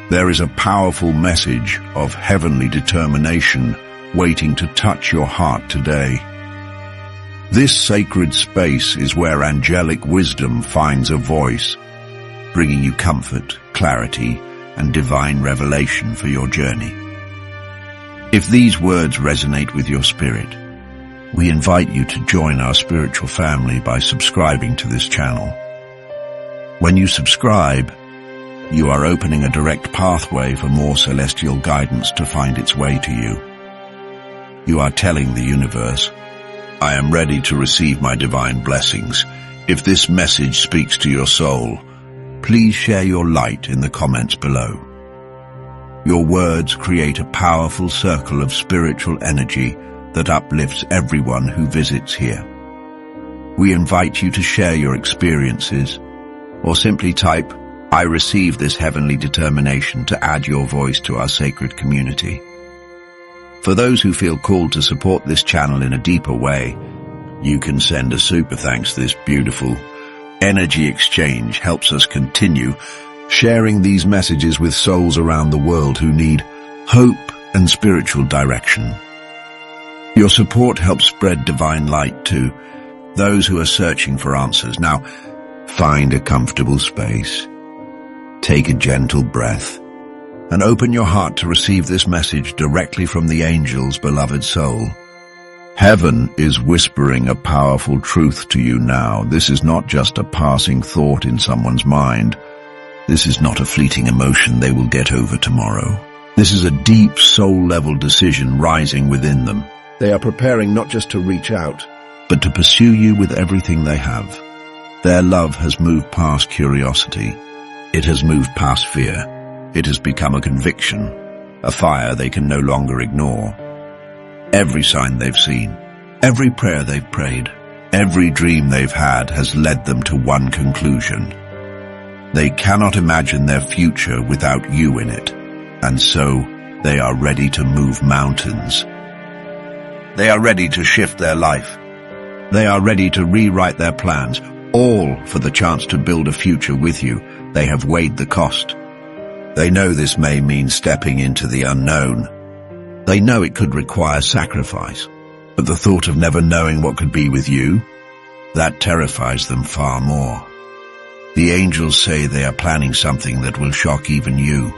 There is a powerful message of heavenly determination waiting to touch your heart today. This sacred space is where angelic wisdom finds a voice, bringing you comfort, clarity, and divine revelation for your journey. If these words resonate with your spirit, we invite you to join our spiritual family by subscribing to this channel. When you subscribe, you are opening a direct pathway for more celestial guidance to find its way to you. You are telling the universe, I am ready to receive my divine blessings. If this message speaks to your soul, please share your light in the comments below. Your words create a powerful circle of spiritual energy that uplifts everyone who visits here. We invite you to share your experiences, or simply type, I receive this heavenly determination, to add your voice to our sacred community. For those who feel called to support this channel in a deeper way, you can send a super thanks. This beautiful energy exchange helps us continue sharing these messages with souls around the world who need hope and spiritual direction. Your support helps spread divine light to those who are searching for answers. Now, find a comfortable space, take a gentle breath, and open your heart to receive this message directly from the angel's beloved soul. Heaven is whispering a powerful truth to you now. This is not just a passing thought in someone's mind. This is not a fleeting emotion they will get over tomorrow. This is a deep soul-level decision rising within them. They are preparing not just to reach out, but to pursue you with everything they have. Their love has moved past curiosity. It has moved past fear. It has become a conviction, a fire they can no longer ignore. Every sign they've seen, every prayer they've prayed, every dream they've had has led them to one conclusion. They cannot imagine their future without you in it, and so they are ready to move mountains. They are ready to shift their life. They are ready to rewrite their plans, all for the chance to build a future with you. They have weighed the cost. They know this may mean stepping into the unknown. They know it could require sacrifice, but the thought of never knowing what could be with you, that terrifies them far more. The angels say they are planning something that will shock even you.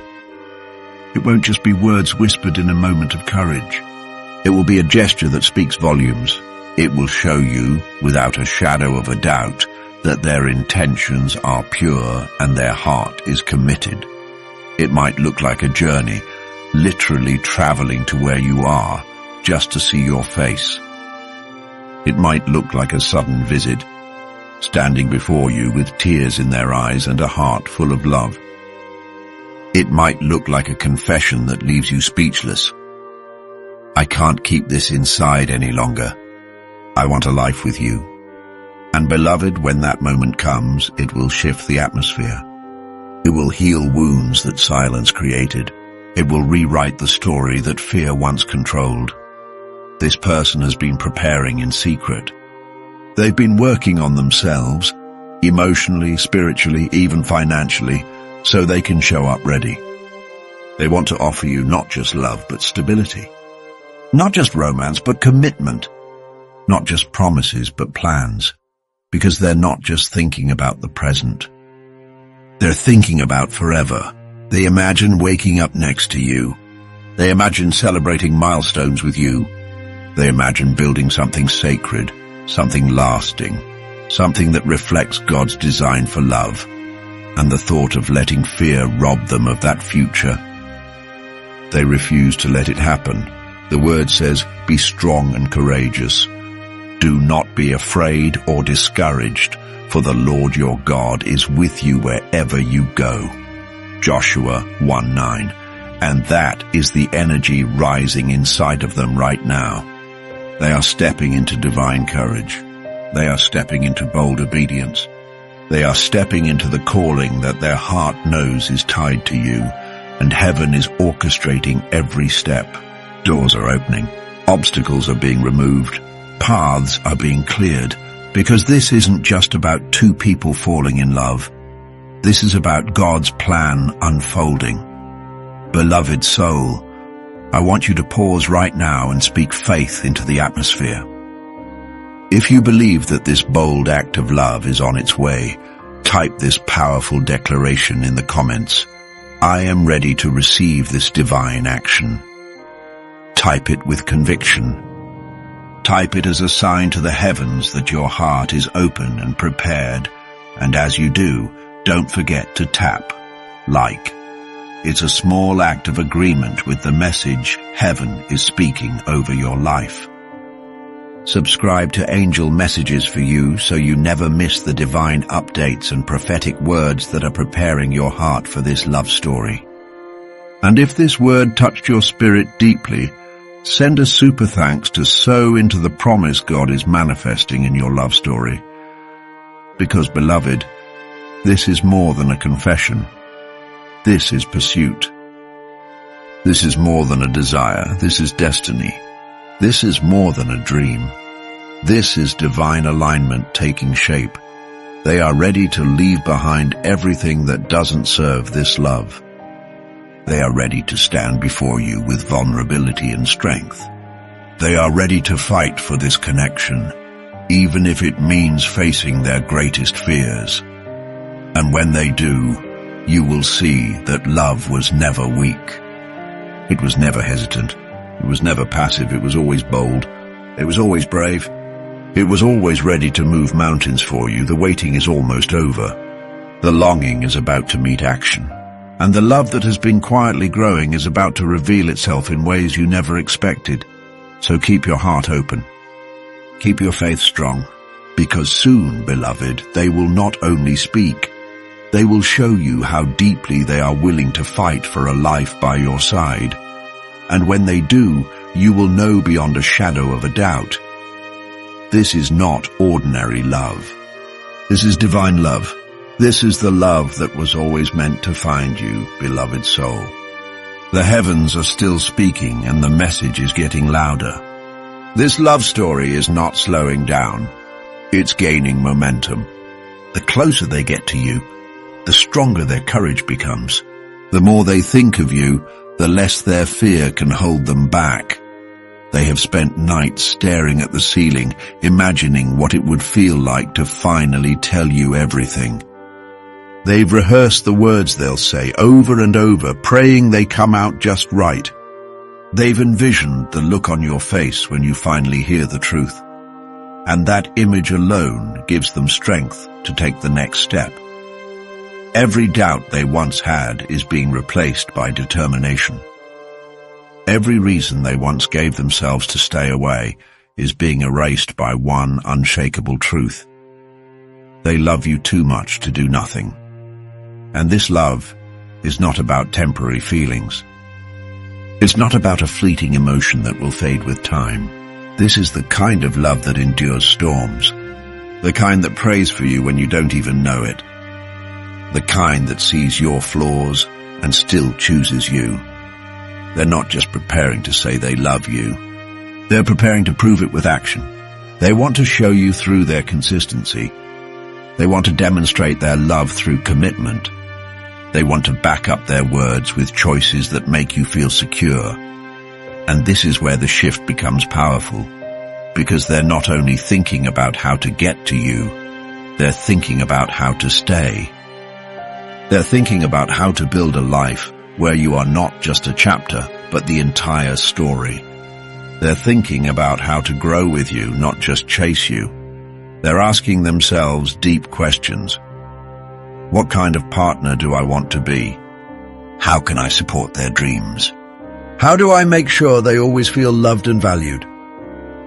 It won't just be words whispered in a moment of courage. It will be a gesture that speaks volumes. It will show you, without a shadow of a doubt, that their intentions are pure and their heart is committed. It might look like a journey, literally traveling to where you are, just to see your face. It might look like a sudden visit, standing before you with tears in their eyes and a heart full of love. It might look like a confession that leaves you speechless. I can't keep this inside any longer. I want a life with you. And beloved, when that moment comes, it will shift the atmosphere. It will heal wounds that silence created. It will rewrite the story that fear once controlled. This person has been preparing in secret. They've been working on themselves, emotionally, spiritually, even financially, so they can show up ready. They want to offer you not just love, but stability. Not just romance, but commitment. Not just promises, but plans. Because they're not just thinking about the present. They're thinking about forever. They imagine waking up next to you. They imagine celebrating milestones with you. They imagine building something sacred, something lasting, something that reflects God's design for love. And the thought of letting fear rob them of that future, they refuse to let it happen. The word says, be strong and courageous. Do not be afraid or discouraged, for the Lord your God is with you wherever you go. Joshua 1:9. And that is the energy rising inside of them right now. They are stepping into divine courage. They are stepping into bold obedience. They are stepping into the calling that their heart knows is tied to you, and heaven is orchestrating every step. Doors are opening. Obstacles are being removed. Paths are being cleared, because this isn't just about two people falling in love. This is about God's plan unfolding. Beloved soul, I want you to pause right now and speak faith into the atmosphere. If you believe that this bold act of love is on its way, type this powerful declaration in the comments. I am ready to receive this divine action. Type it with conviction. Type it as a sign to the heavens that your heart is open and prepared, and as you do, don't forget to tap like. It's a small act of agreement with the message heaven is speaking over your life. Subscribe to Angel Messages for you so you never miss the divine updates and prophetic words that are preparing your heart for this love story. And if this word touched your spirit deeply, send a super thanks to sow into the promise God is manifesting in your love story. Because, beloved, this is more than a confession. This is pursuit. This is more than a desire. This is destiny. This is more than a dream. This is divine alignment taking shape. They are ready to leave behind everything that doesn't serve this love. They are ready to stand before you with vulnerability and strength. They are ready to fight for this connection, even if it means facing their greatest fears. And when they do, you will see that love was never weak. It was never hesitant. It was never passive. It was always bold. It was always brave. It was always ready to move mountains for you. The waiting is almost over. The longing is about to meet action. And the love that has been quietly growing is about to reveal itself in ways you never expected. So keep your heart open. Keep your faith strong. Because soon, beloved, they will not only speak, they will show you how deeply they are willing to fight for a life by your side. And when they do, you will know beyond a shadow of a doubt. This is not ordinary love. This is divine love. This is the love that was always meant to find you, beloved soul. The heavens are still speaking and the message is getting louder. This love story is not slowing down. It's gaining momentum. The closer they get to you, the stronger their courage becomes. The more they think of you, the less their fear can hold them back. They have spent nights staring at the ceiling, imagining what it would feel like to finally tell you everything. They've rehearsed the words they'll say over and over, praying they come out just right. They've envisioned the look on your face when you finally hear the truth. And that image alone gives them strength to take the next step. Every doubt they once had is being replaced by determination. Every reason they once gave themselves to stay away is being erased by one unshakable truth. They love you too much to do nothing. And this love is not about temporary feelings. It's not about a fleeting emotion that will fade with time. This is the kind of love that endures storms. The kind that prays for you when you don't even know it. The kind that sees your flaws and still chooses you. They're not just preparing to say they love you. They're preparing to prove it with action. They want to show you through their consistency. They want to demonstrate their love through commitment. They want to back up their words with choices that make you feel secure. And this is where the shift becomes powerful. Because they're not only thinking about how to get to you, they're thinking about how to stay. They're thinking about how to build a life where you are not just a chapter, but the entire story. They're thinking about how to grow with you, not just chase you. They're asking themselves deep questions. What kind of partner do I want to be? How can I support their dreams? How do I make sure they always feel loved and valued?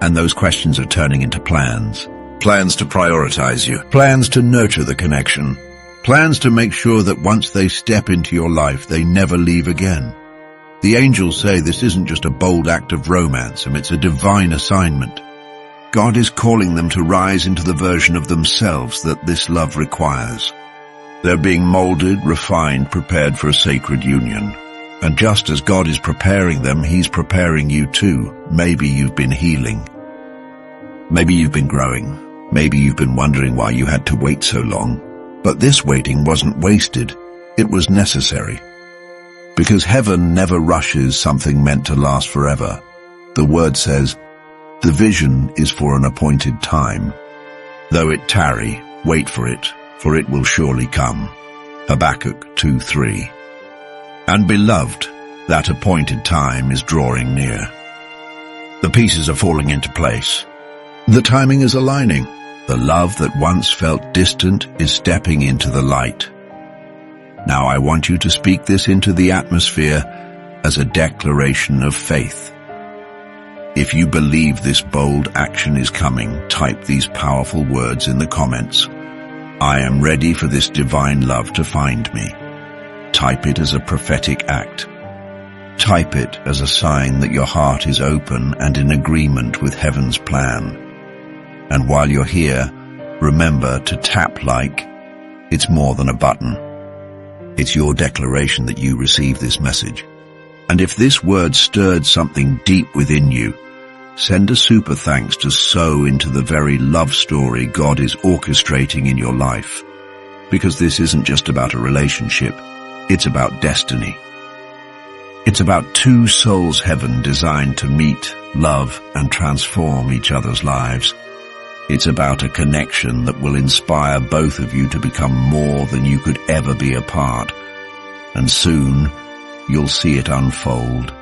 And those questions are turning into plans. Plans to prioritize you. Plans to nurture the connection. Plans to make sure that once they step into your life, they never leave again. The angels say this isn't just a bold act of romance, it's a divine assignment. God is calling them to rise into the version of themselves that this love requires. They're being molded, refined, prepared for a sacred union. And just as God is preparing them, He's preparing you too. Maybe you've been healing. Maybe you've been growing. Maybe you've been wondering why you had to wait so long. But this waiting wasn't wasted. It was necessary. Because heaven never rushes something meant to last forever. The word says, "The vision is for an appointed time. Though it tarry, wait for it will surely come." Habakkuk 2:3. And beloved, that appointed time is drawing near. The pieces are falling into place. The timing is aligning. The love that once felt distant is stepping into the light. Now I want you to speak this into the atmosphere as a declaration of faith. If you believe this bold action is coming, type these powerful words in the comments. I am ready for this divine love to find me. Type it as a prophetic act. Type it as a sign that your heart is open and in agreement with heaven's plan. And while you're here, remember to tap like. It's more than a button. It's your declaration that you receive this message. And if this word stirred something deep within you, send a super thanks to sow into the very love story God is orchestrating in your life. Because this isn't just about a relationship, it's about destiny. It's about two souls heaven designed to meet, love, and transform each other's lives. It's about a connection that will inspire both of you to become more than you could ever be apart. And soon, you'll see it unfold.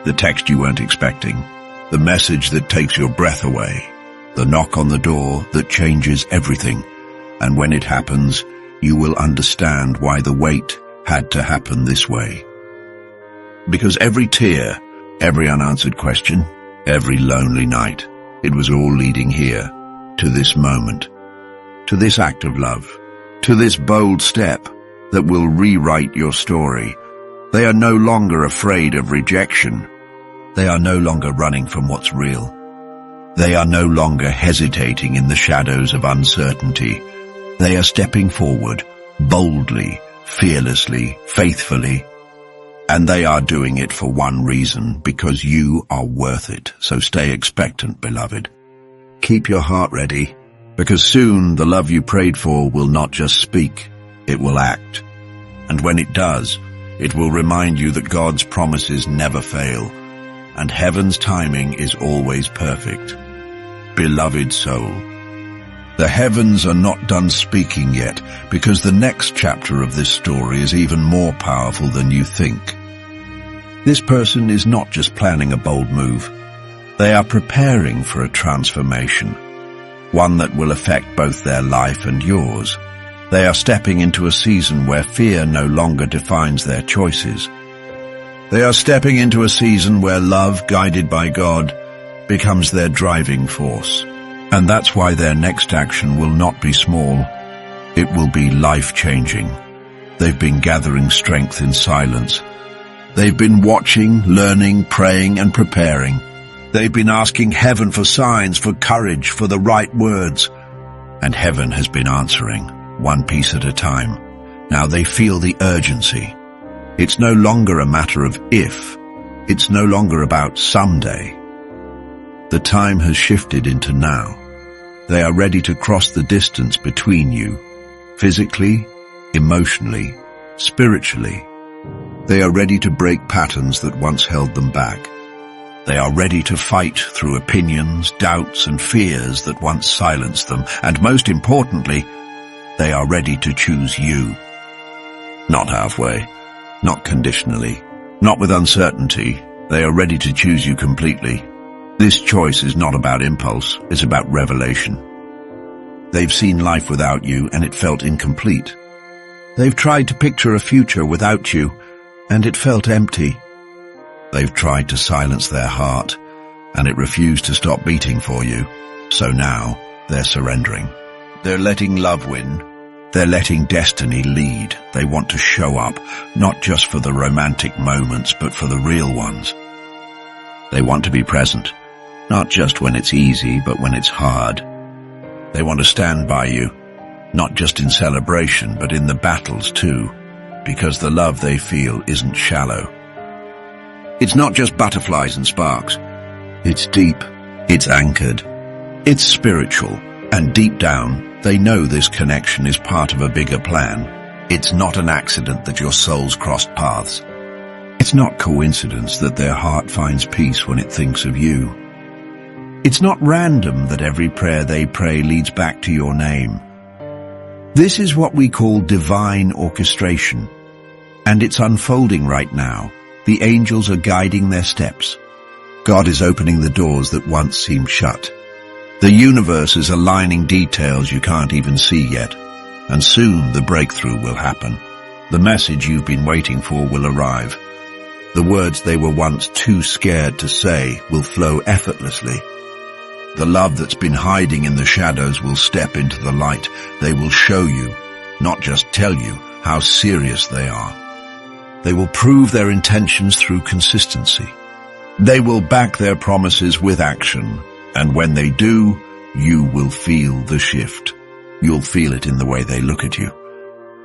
The text you weren't expecting, the message that takes your breath away, the knock on the door that changes everything. And when it happens, you will understand why the wait had to happen this way. Because every tear, every unanswered question, every lonely night, it was all leading here, to this moment, to this act of love, to this bold step that will rewrite your story. They are no longer afraid of rejection. They are no longer running from what's real. They are no longer hesitating in the shadows of uncertainty. They are stepping forward, boldly, fearlessly, faithfully. And they are doing it for one reason, because you are worth it. So stay expectant, beloved. Keep your heart ready, because soon the love you prayed for will not just speak, it will act. And when it does, it will remind you that God's promises never fail, and heaven's timing is always perfect. Beloved soul, the heavens are not done speaking yet, because the next chapter of this story is even more powerful than you think. This person is not just planning a bold move. They are preparing for a transformation, one that will affect both their life and yours. They are stepping into a season where fear no longer defines their choices. They are stepping into a season where love, guided by God, becomes their driving force. And that's why their next action will not be small. It will be life-changing. They've been gathering strength in silence. They've been watching, learning, praying, and preparing. They've been asking heaven for signs, for courage, for the right words. And heaven has been answering, one piece at a time. Now they feel the urgency. It's no longer a matter of if. It's no longer about someday. The time has shifted into now. They are ready to cross the distance between you, physically, emotionally, spiritually. They are ready to break patterns that once held them back. They are ready to fight through opinions, doubts, and fears that once silenced them. And most importantly, they are ready to choose you. Not halfway, not conditionally, not with uncertainty. They are ready to choose you completely. This choice is not about impulse, it's about revelation. They've seen life without you, and it felt incomplete. They've tried to picture a future without you, and it felt empty. They've tried to silence their heart, and it refused to stop beating for you. So now, they're surrendering. They're letting love win. They're letting destiny lead. They want to show up, not just for the romantic moments, but for the real ones. They want to be present, not just when it's easy, but when it's hard. They want to stand by you, not just in celebration, but in the battles too, because the love they feel isn't shallow. It's not just butterflies and sparks. It's deep, it's anchored, it's spiritual, and deep down, they know this connection is part of a bigger plan. It's not an accident that your souls crossed paths. It's not coincidence that their heart finds peace when it thinks of you. It's not random that every prayer they pray leads back to your name. This is what we call divine orchestration, and it's unfolding right now. The angels are guiding their steps. God is opening the doors that once seemed shut. The universe is aligning details you can't even see yet, and soon the breakthrough will happen. The message you've been waiting for will arrive. The words they were once too scared to say will flow effortlessly. The love that's been hiding in the shadows will step into the light. They will show you, not just tell you, how serious they are. They will prove their intentions through consistency. They will back their promises with action, and when they do, you will feel the shift. You'll feel it in the way they look at you.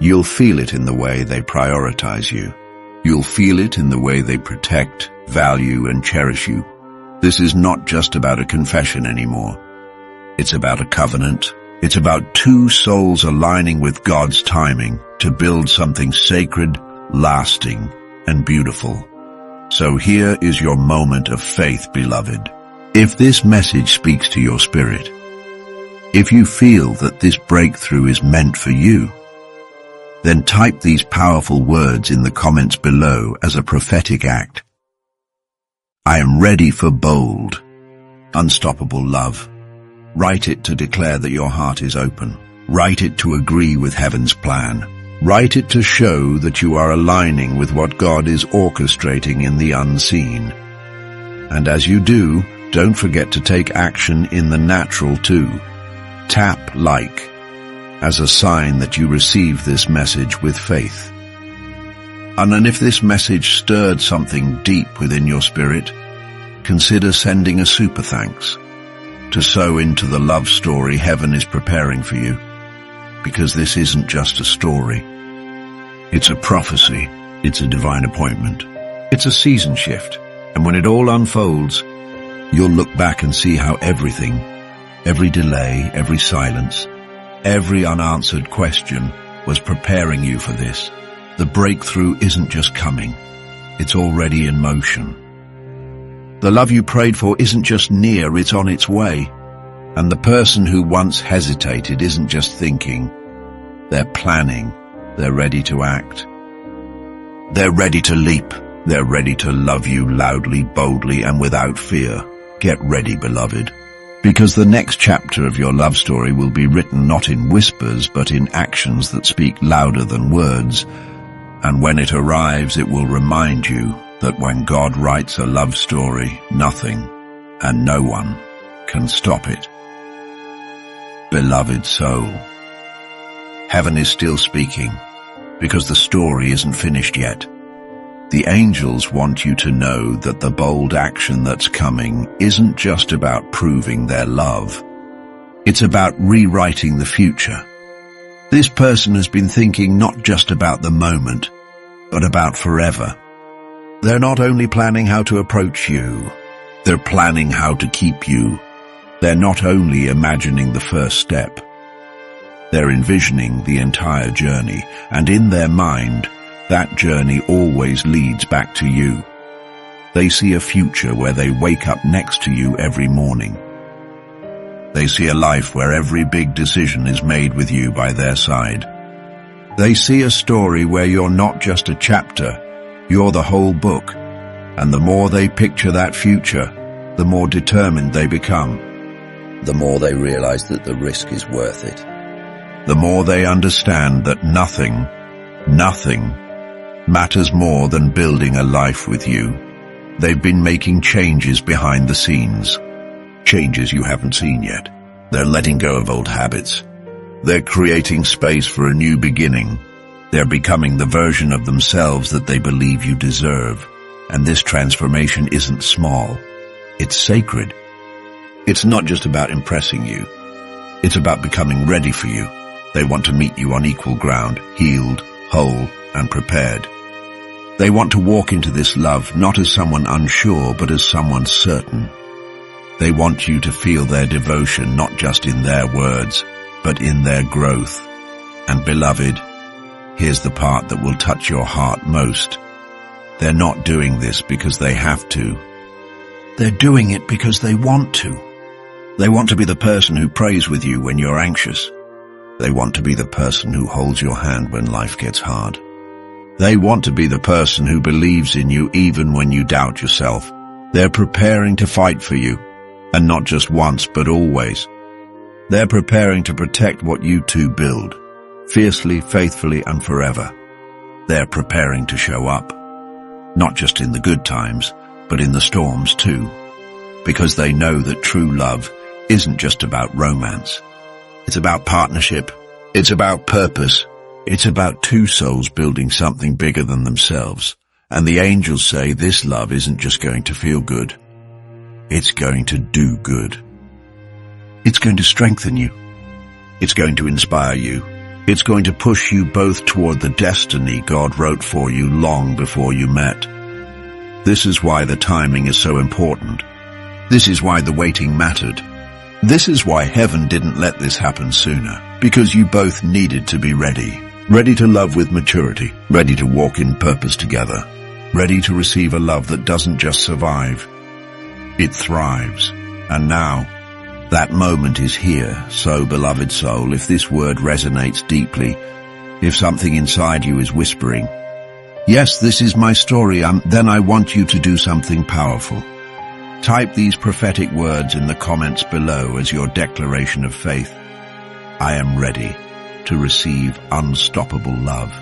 You'll feel it in the way they prioritize you. You'll feel it in the way they protect, value, and cherish you. This is not just about a confession anymore. It's about a covenant. It's about two souls aligning with God's timing to build something sacred, lasting, and beautiful. So here is your moment of faith, beloved. If this message speaks to your spirit, if you feel that this breakthrough is meant for you, then type these powerful words in the comments below as a prophetic act. I am ready for bold, unstoppable love. Write it to declare that your heart is open. Write it to agree with heaven's plan. Write it to show that you are aligning with what God is orchestrating in the unseen. And as you do, don't forget to take action in the natural too. Tap like as a sign that you receive this message with faith. And if this message stirred something deep within your spirit, consider sending a super thanks to sow into the love story heaven is preparing for you. Because this isn't just a story. It's a prophecy. It's a divine appointment. It's a season shift. And when it all unfolds, you'll look back and see how everything, every delay, every silence, every unanswered question was preparing you for this. The breakthrough isn't just coming. It's already in motion. The love you prayed for isn't just near, it's on its way. And the person who once hesitated isn't just thinking. They're planning. They're ready to act. They're ready to leap. They're ready to love you loudly, boldly, and without fear. Get ready, beloved. Because the next chapter of your love story will be written not in whispers, but in actions that speak louder than words. And when it arrives, it will remind you that when God writes a love story, nothing and no one can stop it. Beloved soul, heaven is still speaking because the story isn't finished yet. The angels want you to know that the bold action that's coming isn't just about proving their love. It's about rewriting the future. This person has been thinking not just about the moment, but about forever. They're not only planning how to approach you, they're planning how to keep you. They're not only imagining the first step, they're envisioning the entire journey, and in their mind, that journey always leads back to you. They see a future where they wake up next to you every morning. They see a life where every big decision is made with you by their side. They see a story where you're not just a chapter, you're the whole book. And the more they picture that future, the more determined they become. The more they realize that the risk is worth it. The more they understand that nothing matters more than building a life with you. They've been making changes behind the scenes. Changes you haven't seen yet. They're letting go of old habits. They're creating space for a new beginning. They're becoming the version of themselves that they believe you deserve. And this transformation isn't small. It's sacred. It's not just about impressing you. It's about becoming ready for you. They want to meet you on equal ground, healed, whole, and prepared. They want to walk into this love not as someone unsure, but as someone certain. They want you to feel their devotion not just in their words, but in their growth. And beloved, here's the part that will touch your heart most. They're not doing this because they have to. They're doing it because they want to. They want to be the person who prays with you when you're anxious. They want to be the person who holds your hand when life gets hard. They want to be the person who believes in you even when you doubt yourself. They're preparing to fight for you, and not just once but always. They're preparing to protect what you two build, fiercely, faithfully, and forever. They're preparing to show up, not just in the good times, but in the storms too, because they know that true love isn't just about romance. It's about partnership. It's about purpose. It's about two souls building something bigger than themselves. And the angels say this love isn't just going to feel good. It's going to do good. It's going to strengthen you. It's going to inspire you. It's going to push you both toward the destiny God wrote for you long before you met. This is why the timing is so important. This is why the waiting mattered. This is why heaven didn't let this happen sooner, because you both needed to be ready. Ready to love with maturity, ready to walk in purpose together, ready to receive a love that doesn't just survive, it thrives. And now, that moment is here. So, beloved soul, if this word resonates deeply, if something inside you is whispering, yes, this is my story, then I want you to do something powerful. Type these prophetic words in the comments below as your declaration of faith. I am ready to receive unstoppable love.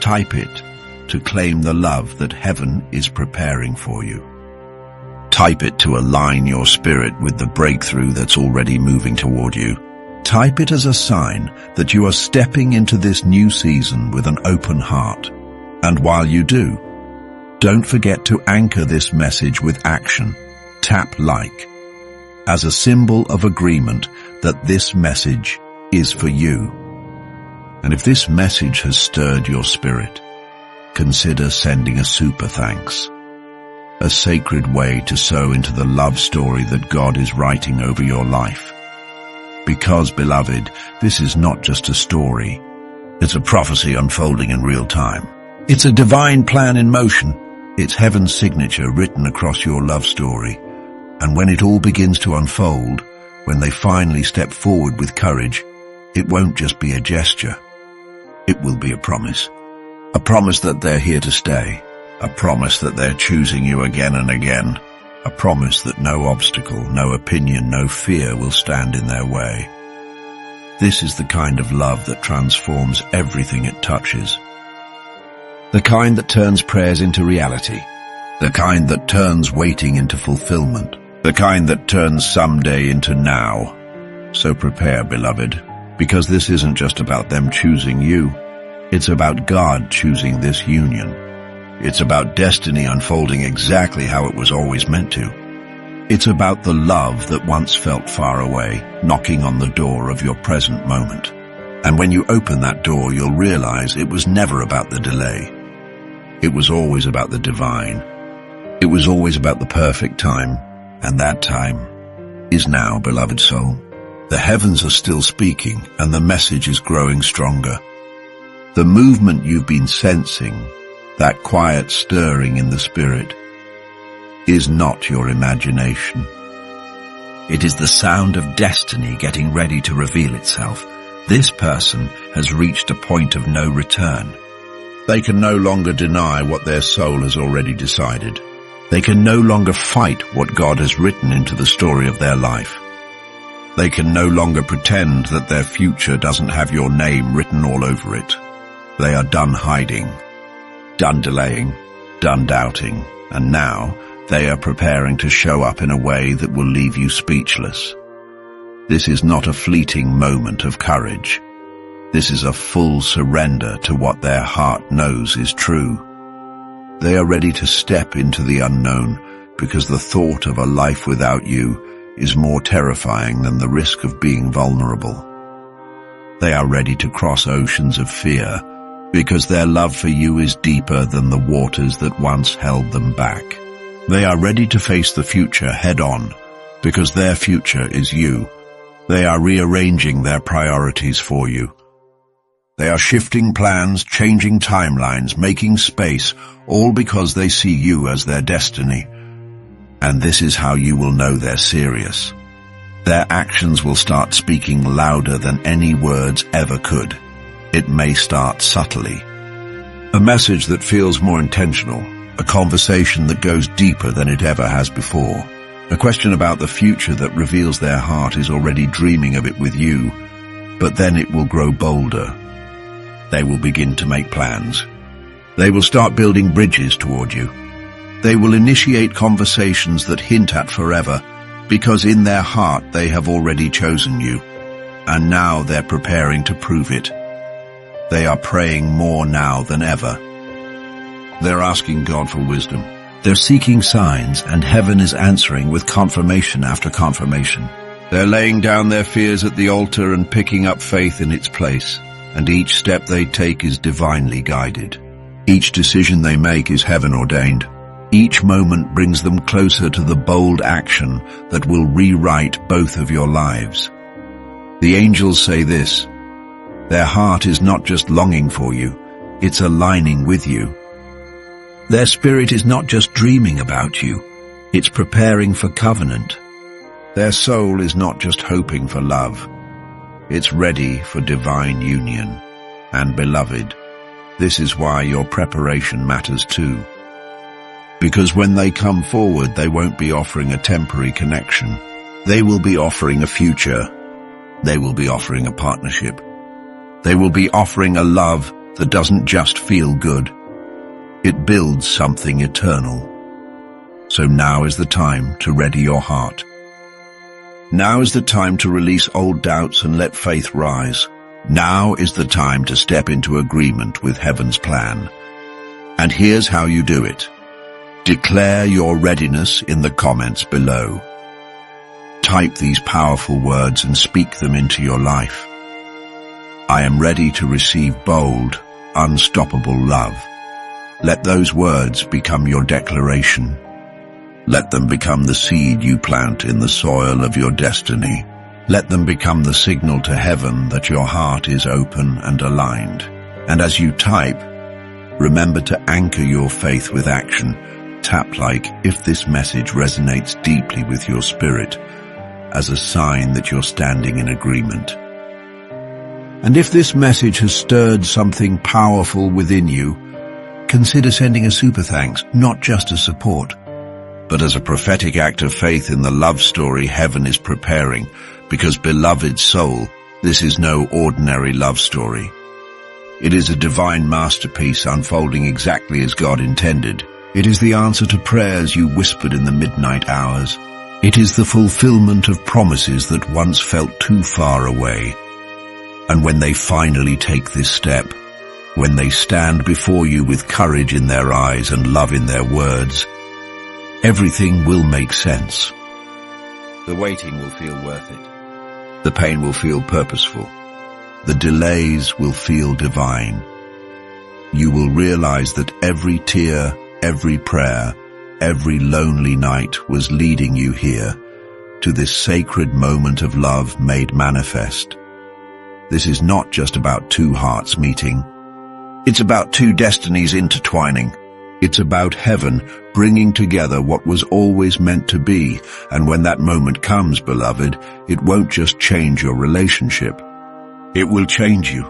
Type it to claim the love that heaven is preparing for you. Type it to align your spirit with the breakthrough that's already moving toward you. Type it as a sign that you are stepping into this new season with an open heart. And while you do, don't forget to anchor this message with action. Tap like as a symbol of agreement that this message is for you. And if this message has stirred your spirit, consider sending a super thanks, a sacred way to sow into the love story that God is writing over your life. Because, beloved, this is not just a story. It's a prophecy unfolding in real time. It's a divine plan in motion. It's heaven's signature written across your love story. And when it all begins to unfold, when they finally step forward with courage, it won't just be a gesture. It will be a promise. A promise that they're here to stay. A promise that they're choosing you again and again. A promise that no obstacle, no opinion, no fear will stand in their way. This is the kind of love that transforms everything it touches. The kind that turns prayers into reality. The kind that turns waiting into fulfillment. The kind that turns someday into now. So prepare, beloved, because this isn't just about them choosing you. It's about God choosing this union. It's about destiny unfolding exactly how it was always meant to. It's about the love that once felt far away, knocking on the door of your present moment. And when you open that door, you'll realize it was never about the delay. It was always about the divine. It was always about the perfect time. And that time is now, beloved soul. The heavens are still speaking, and the message is growing stronger. The movement you've been sensing, that quiet stirring in the spirit, is not your imagination. It is the sound of destiny getting ready to reveal itself. This person has reached a point of no return. They can no longer deny what their soul has already decided. They can no longer fight what God has written into the story of their life. They can no longer pretend that their future doesn't have your name written all over it. They are done hiding, done delaying, done doubting, and now they are preparing to show up in a way that will leave you speechless. This is not a fleeting moment of courage. This is a full surrender to what their heart knows is true. They are ready to step into the unknown because the thought of a life without you is more terrifying than the risk of being vulnerable. They are ready to cross oceans of fear because their love for you is deeper than the waters that once held them back. They are ready to face the future head on because their future is you. They are rearranging their priorities for you. They are shifting plans, changing timelines, making space, all because they see you as their destiny. And this is how you will know they're serious. Their actions will start speaking louder than any words ever could. It may start subtly. A message that feels more intentional, a conversation that goes deeper than it ever has before, a question about the future that reveals their heart is already dreaming of it with you, but then it will grow bolder. They will begin to make plans. They will start building bridges toward you. They will initiate conversations that hint at forever, because in their heart they have already chosen you, and now they're preparing to prove it. They are praying more now than ever. They're asking God for wisdom. They're seeking signs, and heaven is answering with confirmation after confirmation. They're laying down their fears at the altar and picking up faith in its place, and each step they take is divinely guided. Each decision they make is heaven ordained. Each moment brings them closer to the bold action that will rewrite both of your lives. The angels say this: their heart is not just longing for you, it's aligning with you. Their spirit is not just dreaming about you, it's preparing for covenant. Their soul is not just hoping for love, it's ready for divine union. And beloved, this is why your preparation matters too. Because when they come forward, they won't be offering a temporary connection. They will be offering a future. They will be offering a partnership. They will be offering a love that doesn't just feel good. It builds something eternal. So now is the time to ready your heart. Now is the time to release old doubts and let faith rise. Now is the time to step into agreement with heaven's plan. And here's how you do it. Declare your readiness in the comments below. Type these powerful words and speak them into your life. I am ready to receive bold, unstoppable love. Let those words become your declaration. Let them become the seed you plant in the soil of your destiny. Let them become the signal to heaven that your heart is open and aligned. And as you type, remember to anchor your faith with action. Tap like if this message resonates deeply with your spirit, as a sign that you're standing in agreement. And if this message has stirred something powerful within you, consider sending a super thanks, not just as support, but as a prophetic act of faith in the love story heaven is preparing. Because, beloved soul, this is no ordinary love story. It is a divine masterpiece unfolding exactly as God intended. It is the answer to prayers you whispered in the midnight hours. It is the fulfillment of promises that once felt too far away. And when they finally take this step, when they stand before you with courage in their eyes and love in their words, everything will make sense. The waiting will feel worth it. The pain will feel purposeful. The delays will feel divine. You will realize that every tear, every prayer, every lonely night was leading you here to this sacred moment of love made manifest. This is not just about two hearts meeting. It's about two destinies intertwining. It's about heaven bringing together what was always meant to be. And when that moment comes, beloved, it won't just change your relationship. It will change you.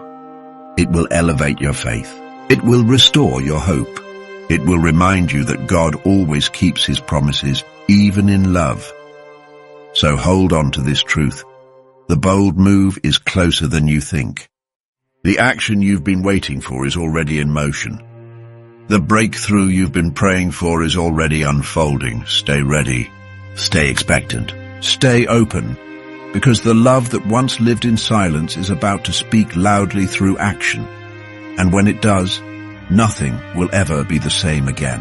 It will elevate your faith. It will restore your hope. It will remind you that God always keeps his promises, even in love. So hold on to this truth. The bold move is closer than you think. The action you've been waiting for is already in motion. The breakthrough you've been praying for is already unfolding. Stay ready. Stay expectant. Stay open. Because the love that once lived in silence is about to speak loudly through action. And when it does, nothing will ever be the same again.